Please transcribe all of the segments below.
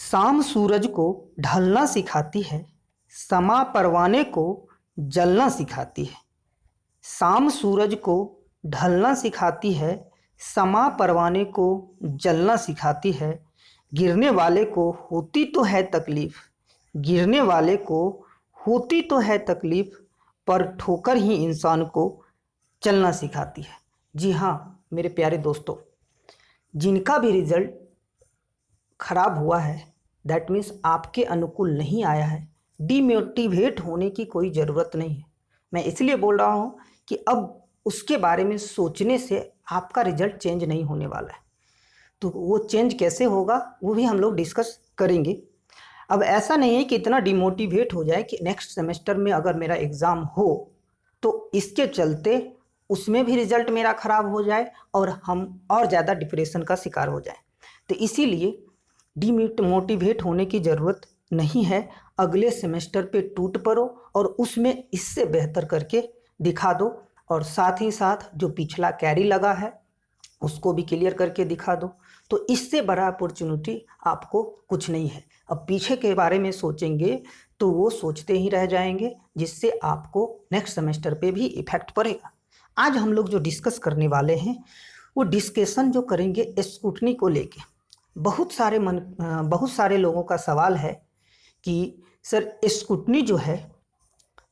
शाम सूरज को ढलना सिखाती है, समा परवाने को जलना सिखाती है। शाम सूरज को ढलना सिखाती है, समा परवाने को जलना सिखाती है। गिरने वाले को होती तो है तकलीफ, गिरने वाले को होती तो है तकलीफ, पर ठोकर ही इंसान को चलना सिखाती है। जी हाँ मेरे प्यारे दोस्तों, जिनका भी रिजल्ट खराब हुआ है, दैट मीन्स आपके अनुकूल नहीं आया है, डीमोटिवेट होने की कोई ज़रूरत नहीं है। मैं इसलिए बोल रहा हूँ कि अब उसके बारे में सोचने से आपका रिजल्ट चेंज नहीं होने वाला है। तो वो चेंज कैसे होगा वो भी हम लोग डिस्कस करेंगे। अब ऐसा नहीं है कि इतना डिमोटिवेट हो जाए कि नेक्स्ट सेमेस्टर में अगर मेरा एग्ज़ाम हो तो इसके चलते उसमें भी रिजल्ट मेरा ख़राब हो जाए और हम और ज़्यादा डिप्रेशन का शिकार हो जाए। तो इसीलिए डिमोटिवेट होने की ज़रूरत नहीं है। अगले सेमेस्टर पे टूट पड़ो और उसमें इससे बेहतर करके दिखा दो, और साथ ही साथ जो पिछला कैरी लगा है उसको भी क्लियर करके दिखा दो। तो इससे बड़ा अपॉर्चुनिटी आपको कुछ नहीं है। अब पीछे के बारे में सोचेंगे तो वो सोचते ही रह जाएंगे, जिससे आपको नेक्स्ट सेमेस्टर पे भी इफेक्ट पड़ेगा। आज हम लोग जो डिस्कस करने वाले हैं वो डिस्कशन जो करेंगे स्कूटनी को लेके। बहुत सारे लोगों का सवाल है कि सर स्कूटनी जो है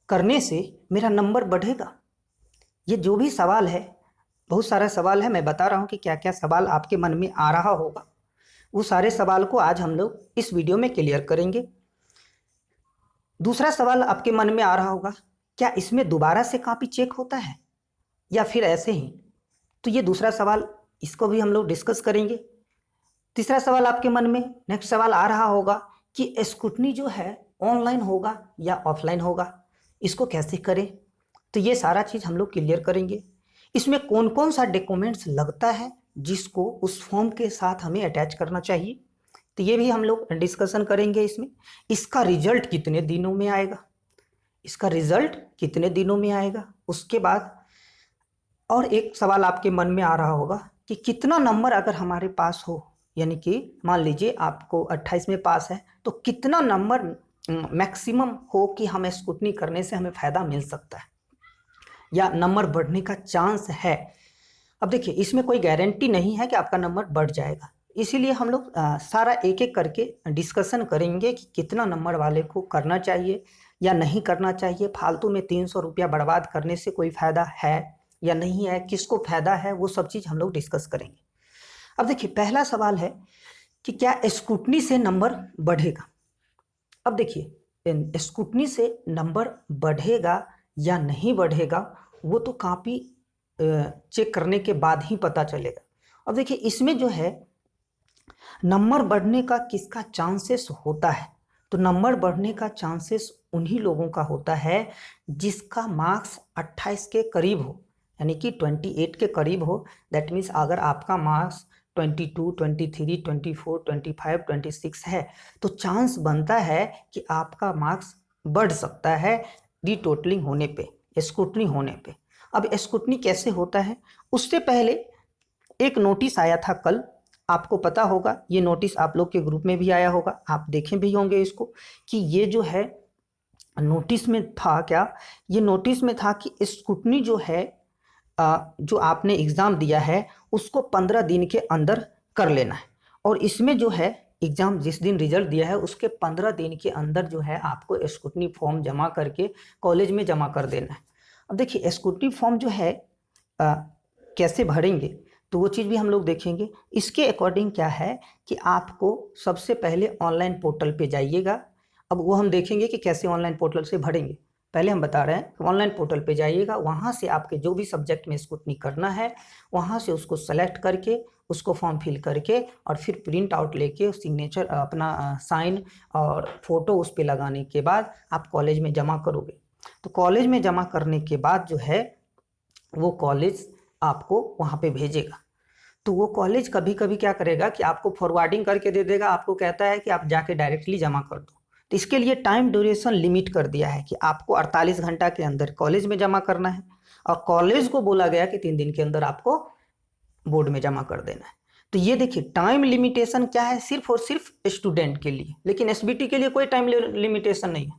करने से मेरा नंबर बढ़ेगा। ये जो भी सवाल है, बहुत सारा सवाल है। मैं बता रहा हूँ कि क्या क्या सवाल आपके मन में आ रहा होगा। वो सारे सवाल को आज हम लोग इस वीडियो में क्लियर करेंगे। दूसरा सवाल आपके मन में आ रहा होगा, क्या इसमें दोबारा से कॉपी चेक होता है या फिर ऐसे ही? तो ये दूसरा सवाल, इसको भी हम लोग डिस्कस करेंगे। तीसरा सवाल आपके मन में नेक्स्ट सवाल आ रहा होगा कि स्कूटनी जो है ऑनलाइन होगा या ऑफलाइन होगा, इसको कैसे करें? तो ये सारा चीज़ हम लोग क्लियर करेंगे। इसमें कौन कौन सा डॉक्यूमेंट्स लगता है जिसको उस फॉर्म के साथ हमें अटैच करना चाहिए, तो ये भी हम लोग डिस्कशन करेंगे इसमें। इसका रिजल्ट कितने दिनों में आएगा, इसका रिजल्ट कितने दिनों में आएगा। उसके बाद और एक सवाल आपके मन में आ रहा होगा कि कितना नंबर अगर हमारे पास हो, यानी कि मान लीजिए आपको 28 में पास है, तो कितना नंबर मैक्सिमम हो कि हमें स्कूटनी करने से हमें फ़ायदा मिल सकता है या नंबर बढ़ने का चांस है। अब देखिए, इसमें कोई गारंटी नहीं है कि आपका नंबर बढ़ जाएगा, इसीलिए हम लोग सारा एक एक करके डिस्कशन करेंगे कि कितना नंबर वाले को करना चाहिए या नहीं करना चाहिए। फालतू में 300 रुपया बर्बाद करने से कोई फ़ायदा है या नहीं है, किसको फ़ायदा है, वो सब चीज़ हम लोग डिस्कस करेंगे। अब देखिए, पहला सवाल है कि क्या स्कूटनी से नंबर बढ़ेगा। अब देखिए, स्कूटनी से नंबर बढ़ेगा या नहीं बढ़ेगा वो तो कॉपी चेक करने के बाद ही पता चलेगा। अब देखिए, इसमें जो है नंबर बढ़ने का किसका चांसेस होता है, तो नंबर बढ़ने का चांसेस उन्हीं लोगों का होता है जिसका मार्क्स 28 के करीब हो, यानी कि 28 के करीब हो। दैट मीन्स अगर आपका मार्क्स 22, 23, 24, 25, 26 है तो चांस बनता है कि आपका मार्क्स बढ़ सकता है डी टोटलिंग होने पे, स्कूटनी होने पे। अब स्कूटनी कैसे होता है, उससे पहले एक नोटिस आया था कल, आपको पता होगा। ये नोटिस आप लोग के ग्रुप में भी आया होगा, आप देखे भी होंगे इसको, कि ये जो है नोटिस में था क्या, ये नोटिस में था कि स्कूटनी जो है जो आपने एग्ज़ाम दिया है उसको 15 दिन के अंदर कर लेना है, और इसमें जो है एग्ज़ाम जिस दिन रिजल्ट दिया है उसके 15 दिन के अंदर जो है आपको स्कूटनी फॉर्म जमा करके कॉलेज में जमा कर देना है। अब देखिए, स्कूटनी फॉर्म जो है कैसे भरेंगे तो वो चीज़ भी हम लोग देखेंगे। इसके अकॉर्डिंग क्या है कि आपको सबसे पहले ऑनलाइन पोर्टल पे जाइएगा। अब वो हम देखेंगे कि कैसे ऑनलाइन पोर्टल से भरेंगे। पहले हम बता रहे हैं कि ऑनलाइन पोर्टल पे जाइएगा, वहाँ से आपके जो भी सब्जेक्ट में स्कूटनी करना है वहाँ से उसको सेलेक्ट करके उसको फॉर्म फिल करके और फिर प्रिंट आउट लेके सिग्नेचर अपना साइन और फोटो उस पर लगाने के बाद आप कॉलेज में जमा करोगे। तो कॉलेज में जमा करने के बाद जो है वो कॉलेज आपको वहाँ पे भेजेगा। तो वो कॉलेज कभी कभी क्या करेगा कि आपको फॉरवर्डिंग करके दे देगा, आपको कहता है कि आप जाके डायरेक्टली जमा कर दो। तो इसके लिए टाइम ड्यूरेशन लिमिट कर दिया है कि आपको 48 घंटा के अंदर कॉलेज में जमा करना है, और कॉलेज को बोला गया कि 3 दिन के अंदर आपको बोर्ड में जमा कर देना है। तो ये देखिए टाइम लिमिटेशन क्या है, सिर्फ और सिर्फ स्टूडेंट के लिए, लेकिन एसबीटी के लिए कोई टाइम लिमिटेशन नहीं है।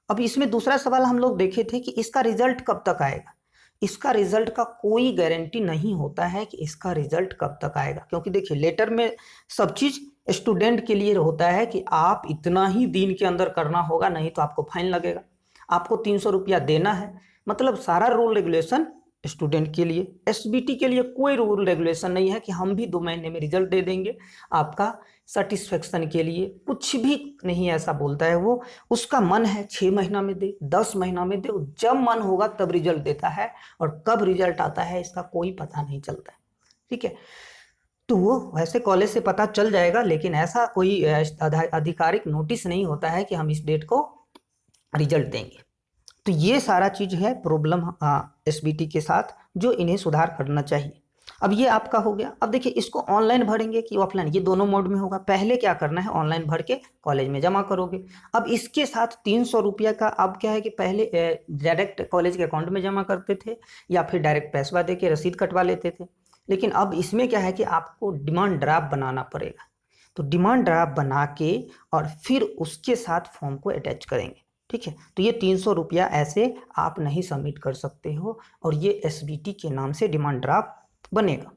अब इसमें दूसरा सवाल हम लोग देखे थे कि इसका रिजल्ट कब तक आएगा। इसका रिजल्ट का कोई गारंटी नहीं होता है कि इसका रिजल्ट कब तक आएगा, क्योंकि देखिए लेटर में सब चीज़ स्टूडेंट के लिए होता है कि आप इतना ही दिन के अंदर करना होगा, नहीं तो आपको फाइन लगेगा, आपको 300 रुपया देना है। मतलब सारा रूल रेगुलेशन स्टूडेंट के लिए। एसबीटी के लिए कोई रूल रेगुलेशन नहीं है कि हम भी 2 महीने में रिजल्ट दे देंगे आपका सेटिस्फेक्शन के लिए, कुछ भी नहीं ऐसा बोलता है वो। उसका मन है 6 महीना में दे, 10 महीना में दे, जब मन होगा तब रिजल्ट देता है, और कब रिजल्ट आता है इसका कोई पता नहीं चलता है। ठीक है, तो वो वैसे कॉलेज से पता चल जाएगा, लेकिन ऐसा कोई आधिकारिक नोटिस नहीं होता है कि हम इस डेट को रिजल्ट देंगे। तो ये सारा चीज़ है प्रॉब्लम एसबीटी के साथ, जो इन्हें सुधार करना चाहिए। अब ये आपका हो गया। अब देखिए इसको ऑनलाइन भरेंगे कि ऑफलाइन, ये दोनों मोड में होगा। पहले क्या करना है, ऑनलाइन भर के कॉलेज में जमा करोगे। अब इसके साथ 300 रुपया का अब क्या है कि पहले डायरेक्ट कॉलेज के अकाउंट में जमा करते थे, या फिर डायरेक्ट पैसा दे के रसीद कटवा लेते थे। लेकिन अब इसमें क्या है कि आपको डिमांड ड्राफ्ट बनाना पड़ेगा। तो डिमांड ड्राफ्ट बना के और फिर उसके साथ फॉर्म को अटैच करेंगे। ठीक है, तो ये 300 रुपया ऐसे आप नहीं सबमिट कर सकते हो, और ये एसबीटी के नाम से डिमांड ड्राफ्ट बनेगा।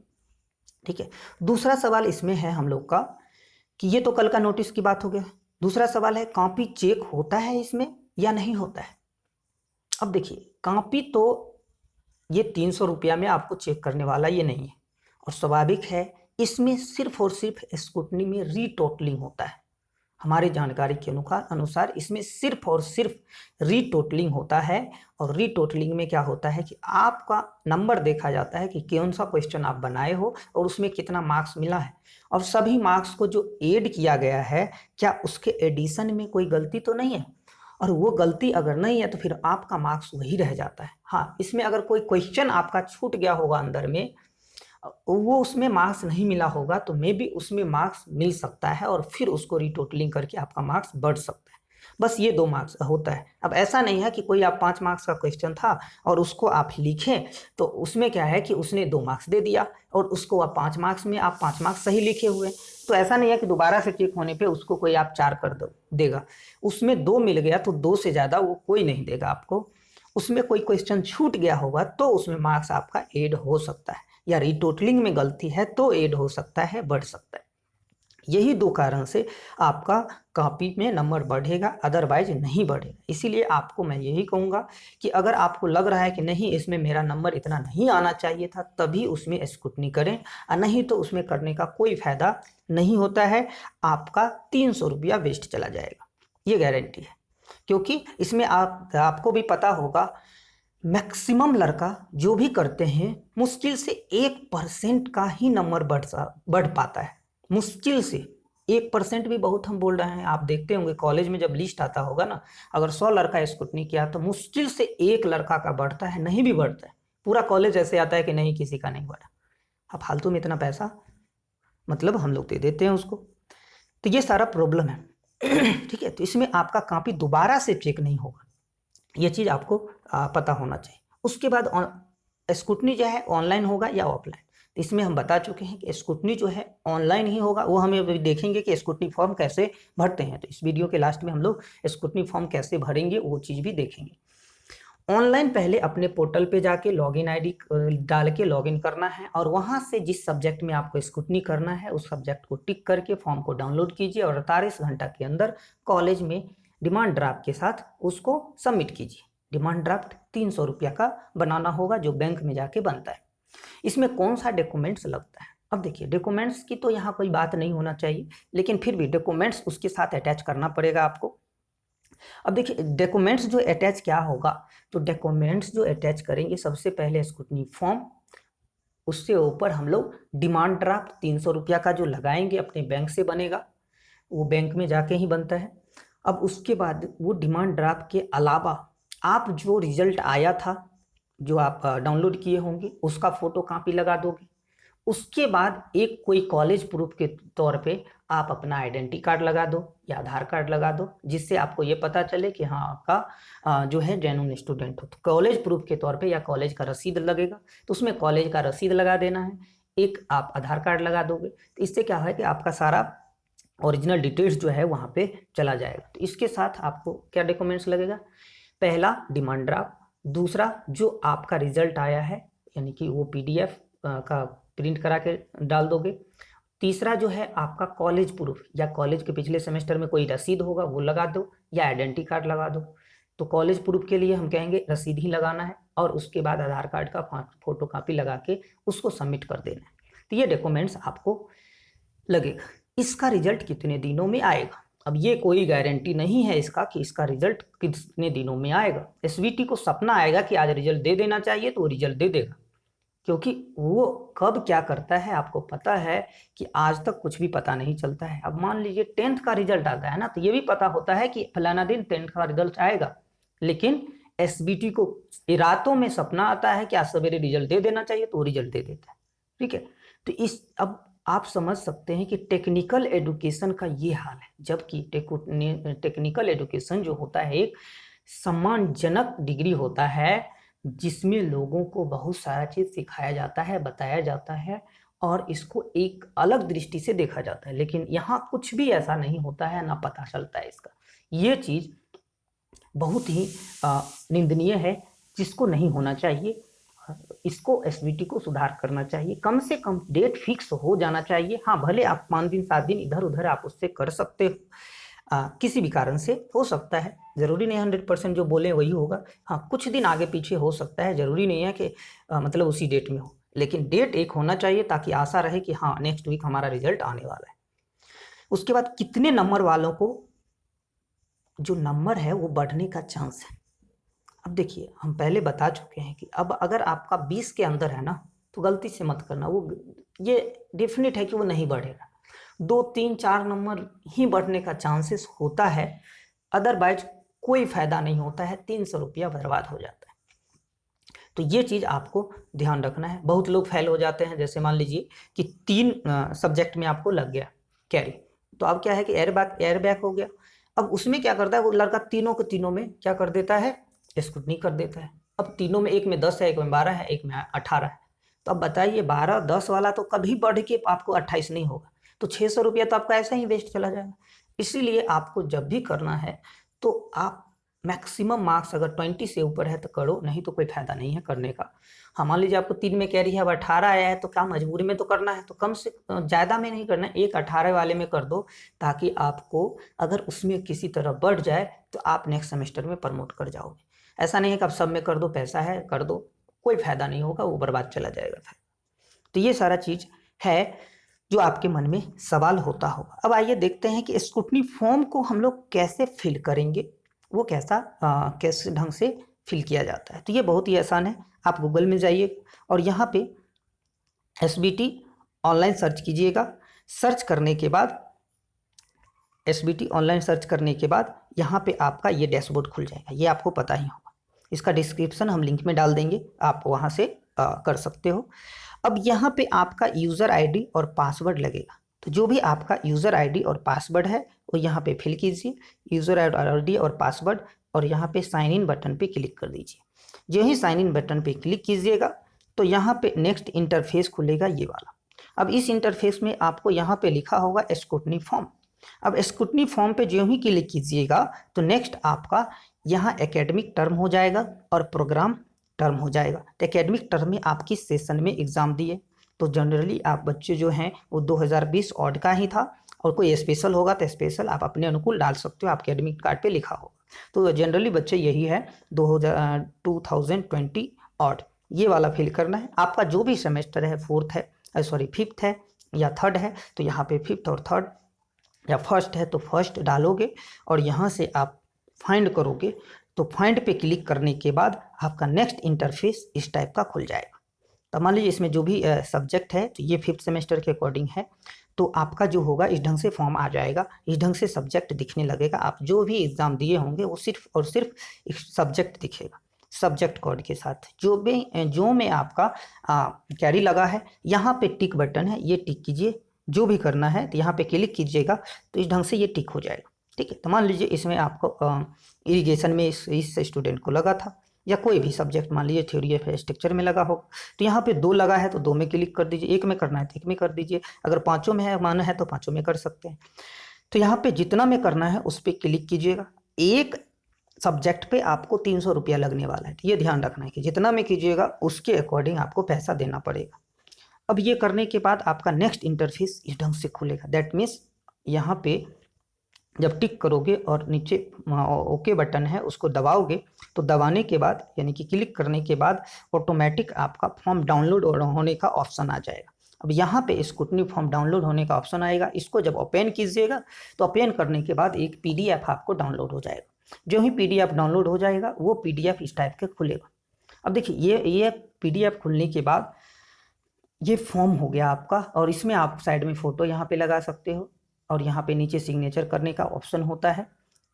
ठीक है, दूसरा सवाल इसमें है हम लोग का कि ये तो कल का नोटिस की बात हो गया। दूसरा सवाल है कॉपी चेक होता है इसमें या नहीं होता है। अब देखिए कॉपी तो ये 300 रुपया में आपको चेक करने वाला ये नहीं है, और स्वाभाविक है इसमें सिर्फ और सिर्फ स्क्रूटनी में रीटोटलिंग होता है। हमारी जानकारी के अनुसार इसमें सिर्फ और सिर्फ रीटोटलिंग होता है, और रीटोटलिंग में क्या होता है कि आपका नंबर देखा जाता है कि कौन सा क्वेश्चन आप बनाए हो और उसमें कितना मार्क्स मिला है, और सभी मार्क्स को जो ऐड किया गया है क्या उसके एडिशन में कोई गलती तो नहीं है, और वो गलती अगर नहीं है तो फिर आपका मार्क्स वही रह जाता है। हाँ, इसमें अगर कोई क्वेश्चन आपका छूट गया होगा अंदर में, वो उसमें मार्क्स नहीं मिला होगा, तो मे बी उसमें मार्क्स मिल सकता है, और फिर उसको रीटोटलिंग करके आपका मार्क्स बढ़ सकता है। बस ये 2 मार्क्स होता है। अब ऐसा नहीं है कि कोई आप 5 मार्क्स का क्वेश्चन था और उसको आप लिखें, तो उसमें क्या है कि उसने 2 मार्क्स दे दिया, और उसको आप 5 मार्क्स में आप 5 मार्क्स सही लिखे हुए, तो ऐसा नहीं है कि दोबारा से चेक होने पे उसको कोई आप 4 कर देगा। उसमें 2 मिल गया तो 2 से ज़्यादा वो कोई नहीं देगा आपको। उसमें कोई क्वेश्चन छूट गया होगा तो उसमें मार्क्स आपका ऐड हो सकता है, या रीटोटलिंग में गलती है तो ऐड हो सकता है, बढ़ सकता है। यही 2 कारण से आपका कॉपी में नंबर बढ़ेगा, अदरवाइज नहीं बढ़ेगा। इसीलिए आपको मैं यही कहूँगा कि अगर आपको लग रहा है कि नहीं इसमें मेरा नंबर इतना नहीं आना चाहिए था, तभी उसमें स्क्रूटनी करें, और नहीं तो उसमें करने का कोई फ़ायदा नहीं होता है। आपका 300 रुपया वेस्ट चला जाएगा, ये गारंटी है। क्योंकि इसमें आपको भी पता होगा, मैक्सिमम लड़का जो भी करते हैं मुश्किल से 1% का ही नंबर बढ़ पाता है, मुश्किल से 1% भी बहुत हम बोल रहे हैं। आप देखते होंगे कॉलेज में जब लिस्ट आता होगा ना, अगर 100 लड़का स्क्रूटनी किया तो मुश्किल से 1 लड़का का बढ़ता है, नहीं भी बढ़ता है। पूरा कॉलेज ऐसे आता है कि नहीं किसी का नहीं बढ़ा। अब फालतू में इतना पैसा मतलब हम लोग दे देते हैं उसको, तो ये सारा प्रॉब्लम है। ठीक है, तो इसमें आपका कॉपी दोबारा से चेक नहीं होगा, ये चीज़ आपको पता होना चाहिए। उसके बाद स्क्रूटनी जो है ऑनलाइन होगा या ऑफलाइन, तो इसमें हम बता चुके हैं कि स्क्रूटनी जो है ऑनलाइन ही होगा। वो हमें अभी देखेंगे कि स्क्रूटनी फॉर्म कैसे भरते हैं, तो इस वीडियो के लास्ट में हम लोग स्क्रूटनी फॉर्म कैसे भरेंगे वो चीज़ भी देखेंगे। ऑनलाइन पहले अपने पोर्टल पे जाके लॉगिन आईडी डाल के लॉगिन करना है, और वहाँ से जिस सब्जेक्ट में आपको स्क्रूटनी करना है उस सब्जेक्ट को टिक करके फॉर्म को डाउनलोड कीजिए, और 48 घंटा के अंदर कॉलेज में डिमांड ड्राफ्ट के साथ उसको सबमिट कीजिए। डिमांड ड्राफ्ट 300 रुपया का बनाना होगा, जो बैंक में जाके बनता है। इसमें कौन सा डॉक्यूमेंट्स लगता है, अब देखिए डॉक्यूमेंट्स की तो यहाँ कोई बात नहीं होना चाहिए, लेकिन फिर भी डॉक्यूमेंट्स उसके साथ अटैच करना पड़ेगा आपको। अब देखिए डॉक्यूमेंट्स जो अटैच क्या होगा, तो डॉक्यूमेंट्स जो अटैच करेंगे सबसे पहले स्क्रूटनी फॉर्म, उससे ऊपर हम लोग डिमांड ड्राफ्ट 300 रुपया का जो लगाएंगे अपने बैंक से बनेगा, वो बैंक में जाके ही बनता है। अब उसके बाद वो डिमांड ड्राफ्ट के अलावा आप जो रिजल्ट आया था जो आप डाउनलोड किए होंगे उसका फोटो कॉपी लगा दोगे। उसके बाद एक कोई कॉलेज प्रूफ के तौर पे आप अपना आइडेंटिटी कार्ड लगा दो या आधार कार्ड लगा दो, जिससे आपको ये पता चले कि हाँ आपका जो है जेन्युइन स्टूडेंट हो। तो कॉलेज प्रूफ के तौर पे या कॉलेज का रसीद लगेगा, तो उसमें कॉलेज का रसीद लगा देना है। एक आप आधार कार्ड लगा दोगे, तो इससे क्या है कि आपका सारा ओरिजिनल डिटेल्स जो है वहाँ पे चला जाएगा। तो इसके साथ आपको क्या डॉक्यूमेंट्स लगेगा, पहला डिमांड ड्राफ्ट, दूसरा जो आपका रिजल्ट आया है यानी कि वो PDF का प्रिंट करा के डाल दोगे, तीसरा जो है आपका कॉलेज प्रूफ या कॉलेज के पिछले सेमेस्टर में कोई रसीद होगा वो लगा दो या आइडेंटिटी कार्ड लगा दो। तो कॉलेज प्रूफ के लिए हम कहेंगे रसीद ही लगाना है और उसके बाद आधार कार्ड का फोटो कॉपी लगा के उसको सबमिट कर देना है। तो ये डॉक्यूमेंट्स आपको लगेगा। इसका रिजल्ट कितने दिनों में आएगा, अब ये कोई गारंटी नहीं है इसका कि इसका रिजल्ट कितने दिनों में आएगा। SVT को सपना आएगा कि आज रिजल्ट दे देना चाहिए तो वो रिजल्ट दे देगा, क्योंकि वो कब क्या करता है आपको पता है कि आज तक कुछ भी पता नहीं चलता है। अब मान लीजिए 10th का रिजल्ट आता है ना, तो ये भी पता होता है कि फलाना दिन 10th का रिजल्ट आएगा, लेकिन SVT को रातों में सपना आता है कि आज सवेरे रिजल्ट दे देना चाहिए तो वो रिजल्ट दे देता है। ठीक है, तो इस अब आप समझ सकते हैं कि टेक्निकल एजुकेशन का ये हाल है, जबकि टेक्निकल एजुकेशन जो होता है एक सम्मानजनक डिग्री होता है जिसमें लोगों को बहुत सारा चीज़ सिखाया जाता है, बताया जाता है और इसको एक अलग दृष्टि से देखा जाता है। लेकिन यहाँ कुछ भी ऐसा नहीं होता है, ना पता चलता है इसका। ये चीज़ बहुत ही निंदनीय है, जिसको नहीं होना चाहिए। इसको SVT को सुधार करना चाहिए, कम से कम डेट फिक्स हो जाना चाहिए। हाँ, भले आप 5 दिन 7 दिन इधर उधर आप उससे कर सकते हो, किसी भी कारण से हो सकता है, ज़रूरी नहीं 100% जो बोले वही होगा। हाँ, कुछ दिन आगे पीछे हो सकता है, ज़रूरी नहीं है कि मतलब उसी डेट में हो, लेकिन डेट एक होना चाहिए ताकि आशा रहे कि हाँ नेक्स्ट वीक हमारा रिजल्ट आने वाला है। उसके बाद कितने नंबर वालों को जो नंबर है वो बढ़ने का चांस है। अब देखिए, हम पहले बता चुके हैं कि अब अगर आपका 20 के अंदर है ना, तो गलती से मत करना, वो ये डेफिनेट है कि वो नहीं बढ़ेगा। 2 3 4 नंबर ही बढ़ने का चांसेस होता है, अदरवाइज कोई फायदा नहीं होता है, 300 रुपया बर्बाद हो जाता है। तो ये चीज़ आपको ध्यान रखना है। बहुत लोग फेल हो जाते हैं, जैसे मान लीजिए कि 3 सब्जेक्ट में आपको लग गया कैरी, तो अब क्या है कि एयर बैक हो गया। अब उसमें क्या करता है वो लड़का, तीनों के तीनों में क्या कर देता है, स्क्रूटनी कर देता है। अब तीनों में, एक में 10 है, एक में 12 है, एक में 18 है। तो अब बताइए 12 10 वाला तो कभी बढ़ के आपको 28 नहीं होगा, तो 600 रुपया तो आपका ऐसा ही वेस्ट चला जाएगा। इसीलिए आपको जब भी करना है तो आप मैक्सिमम मार्क्स अगर 20 से ऊपर है तो करो, नहीं तो कोई फायदा नहीं है करने का। हाँ, मान लीजिए आपको 3 में कैरी है, अब 18 आया है, तो क्या मजबूरी में तो करना है, तो कम से ज़्यादा में नहीं करना है, एक 18 वाले में कर दो, ताकि आपको अगर उसमें किसी तरह बढ़ जाए तो आप नेक्स्ट सेमेस्टर में प्रमोट कर जाओगे। ऐसा नहीं है कि आप सब में कर दो, पैसा है कर दो, कोई फायदा नहीं होगा, वो बर्बाद चला जाएगा फिर। तो ये सारा चीज़ है जो आपके मन में सवाल होता होगा। अब आइए देखते हैं कि स्क्रूटनी फॉर्म को हम लोग कैसे फिल करेंगे, वो कैसे ढंग से फिल किया जाता है। तो ये बहुत ही आसान है, आप गूगल में जाइए और यहाँ पे SBT ऑनलाइन सर्च कीजिएगा। सर्च करने के बाद SBT ऑनलाइन सर्च करने के बाद यहाँ पे आपका ये डैशबोर्ड खुल जाएगा, ये आपको पता ही होगा। इसका डिस्क्रिप्शन हम लिंक में डाल देंगे, आप वहाँ से कर सकते हो। अब यहाँ पे आपका यूज़र ID और पासवर्ड लगेगा, तो जो भी आपका यूज़र ID और पासवर्ड है वो यहाँ पे फिल कीजिए, यूज़र ID और पासवर्ड, और यहाँ पे साइन इन बटन पे क्लिक कर दीजिए। जो ही साइन इन बटन पे क्लिक कीजिएगा तो यहाँ पे नेक्स्ट इंटरफेस खुलेगा ये वाला। अब इस इंटरफेस में आपको यहाँ पे लिखा होगा स्क्रूटनी फॉर्म। अब स्क्रूटनी फॉर्म पे जो ही क्लिक कीजिएगा तो नेक्स्ट आपका यहाँ एकेडमिक टर्म हो जाएगा और प्रोग्राम टर्म हो जाएगा। तो एकेडमिक टर्म में आप किस सेशन में एग्ज़ाम दिए, तो जनरली आप बच्चे जो हैं वो 2020 ऑड का ही था, और कोई स्पेशल होगा तो स्पेशल आप अपने अनुकूल डाल सकते हो, आपके एडमिट कार्ड पे लिखा होगा। तो जनरली बच्चे यही है 2020 ऑड, ये वाला फिल करना है। आपका जो भी सेमेस्टर है, 5th है या 3rd है, तो यहाँ पे 5th और 3rd, या फर्स्ट है तो फर्स्ट डालोगे और यहाँ से आप फाइंड करोगे। तो फाइंड पे क्लिक करने के बाद आपका नेक्स्ट इंटरफेस इस टाइप का खुल जाएगा। तो मान लीजिए इसमें जो भी सब्जेक्ट है तो ये 5th सेमेस्टर के अकॉर्डिंग है, तो आपका जो होगा इस ढंग से फॉर्म आ जाएगा, इस ढंग से सब्जेक्ट दिखने लगेगा। आप जो भी एग्ज़ाम दिए होंगे वो सिर्फ और सिर्फ एक सब्जेक्ट दिखेगा, सब्जेक्ट कोड के साथ। जो में आपका कैरी लगा है, यहाँ पे टिक बटन है, ये टिक कीजिए, जो भी करना है तो यहाँ पे क्लिक कीजिएगा तो इस ढंग से ये टिक हो जाएगा। ठीक है, तो मान लीजिए इसमें आपको इरिगेशन में इस स्टूडेंट को लगा था, या कोई भी सब्जेक्ट, मान लीजिए थ्योरी या स्ट्रक्चर में लगा होगा, तो यहाँ पे 2 लगा है तो 2 में क्लिक कर दीजिए, एक में करना है तो एक में कर दीजिए, अगर 5 में है माना है तो 5 में कर सकते हैं। तो यहाँ पे जितना में करना है उस पर क्लिक कीजिएगा। एक सब्जेक्ट पे आपको 300 रुपया लगने वाला है, तो ये ध्यान रखना है कि जितना में कीजिएगा उसके अकॉर्डिंग आपको पैसा देना पड़ेगा। अब ये करने के बाद आपका नेक्स्ट इंटरफेस इस ढंग से खुलेगा। दैट मीन्स यहाँ पे जब टिक करोगे और नीचे ओके बटन है उसको दबाओगे, तो दबाने के बाद यानी कि क्लिक करने के बाद ऑटोमेटिक आपका फॉर्म डाउनलोड होने का ऑप्शन आ जाएगा। अब यहाँ पे स्क्रूटनी फॉर्म डाउनलोड होने का ऑप्शन आएगा, इसको जब ओपन कीजिएगा तो ओपन करने के बाद एक PDF आपको डाउनलोड हो जाएगा। जो ही PDF डाउनलोड हो जाएगा वो PDF इस टाइप के खुलेगा। अब देखिए ये PDF खुलने के बाद ये फॉर्म हो गया आपका, और इसमें आप साइड में फ़ोटो यहाँ पे लगा सकते हो, और यहाँ पे नीचे सिग्नेचर करने का ऑप्शन होता है।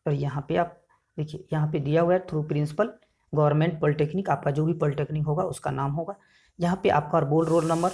और यहाँ पे आप देखिए यहाँ पे दिया हुआ है थ्रू प्रिंसिपल गवर्नमेंट पॉलिटेक्निक, आपका जो भी पॉलिटेक्निक होगा उसका नाम होगा। यहाँ पे आपका रोल नंबर,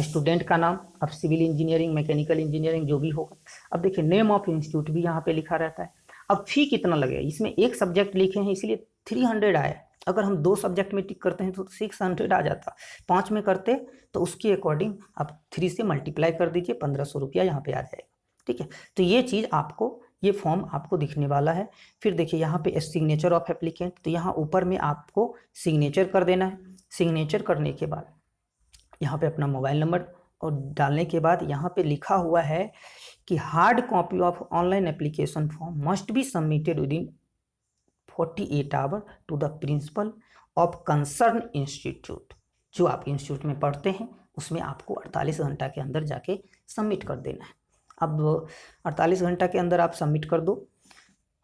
स्टूडेंट का नाम, अब सिविल इंजीनियरिंग, मैकेनिकल इंजीनियरिंग जो भी होगा। अब देखिए नेम ऑफ इंस्टीट्यूट भी यहाँ पे लिखा रहता है। अब फी कितना लगेगा, इसमें एक सब्जेक्ट लिखे हैं इसलिए 300 आया। अगर हम 2 सब्जेक्ट में टिक करते हैं तो 600 आ जाता, 5 में करते तो उसके अकॉर्डिंग आप 3 से मल्टीप्लाई कर दीजिए, 1500 रुपया यहाँ पे आ जाएगा। ठीक है, तो ये चीज़ आपको, ये फॉर्म आपको दिखने वाला है। फिर देखिए यहाँ पे सिग्नेचर ऑफ एप्लीकेंट, तो यहाँ ऊपर में आपको सिग्नेचर कर देना है। सिग्नेचर करने के बाद यहाँ पे अपना मोबाइल नंबर और डालने के बाद यहाँ पे लिखा हुआ है कि hard copy of online application form must be submitted within 48 hour to the principal of concern institute. जो आप इंस्टीट्यूट में पढ़ते हैं उसमें आपको 48 घंटा के अंदर जाके सबमिट कर देना है। अब 48 घंटा के अंदर आप सबमिट कर दो,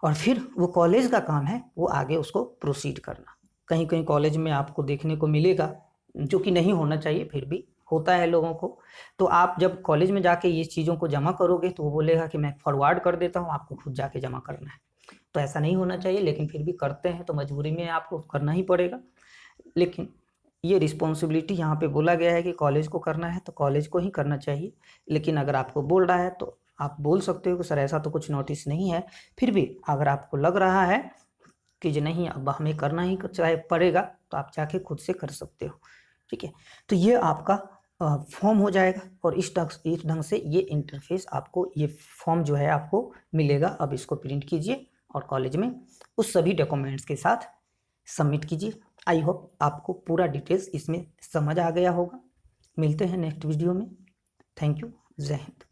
और फिर वो कॉलेज का काम है वो आगे उसको प्रोसीड करना। कहीं कहीं कॉलेज में आपको देखने को मिलेगा, जो कि नहीं होना चाहिए, फिर भी होता है लोगों को, तो आप जब कॉलेज में जाके ये चीज़ों को जमा करोगे तो वो बोलेगा कि मैं फॉरवर्ड कर देता हूँ, आपको खुद जाके जमा करना है। तो ऐसा नहीं होना चाहिए, लेकिन फिर भी करते हैं तो मजबूरी में आपको करना ही पड़ेगा। लेकिन ये रिस्पॉन्सिबिलिटी यहाँ पे बोला गया है कि कॉलेज को करना है तो कॉलेज को ही करना चाहिए। लेकिन अगर आपको बोल रहा है तो आप बोल सकते हो कि सर ऐसा तो कुछ नोटिस नहीं है, फिर भी अगर आपको लग रहा है कि जो नहीं अब हमें करना ही चाहे पड़ेगा तो आप जाके खुद से कर सकते हो। ठीक है, तो ये आपका फॉर्म हो जाएगा, और इस ढंग से ये इंटरफेस आपको, ये फॉर्म जो है आपको मिलेगा। अब इसको प्रिंट कीजिए और कॉलेज में उस सभी डॉक्यूमेंट्स के साथ सबमिट कीजिए। आई होप आपको पूरा डिटेल्स इसमें समझ आ गया होगा। मिलते हैं नेक्स्ट वीडियो में। थैंक यू, जय हिंद।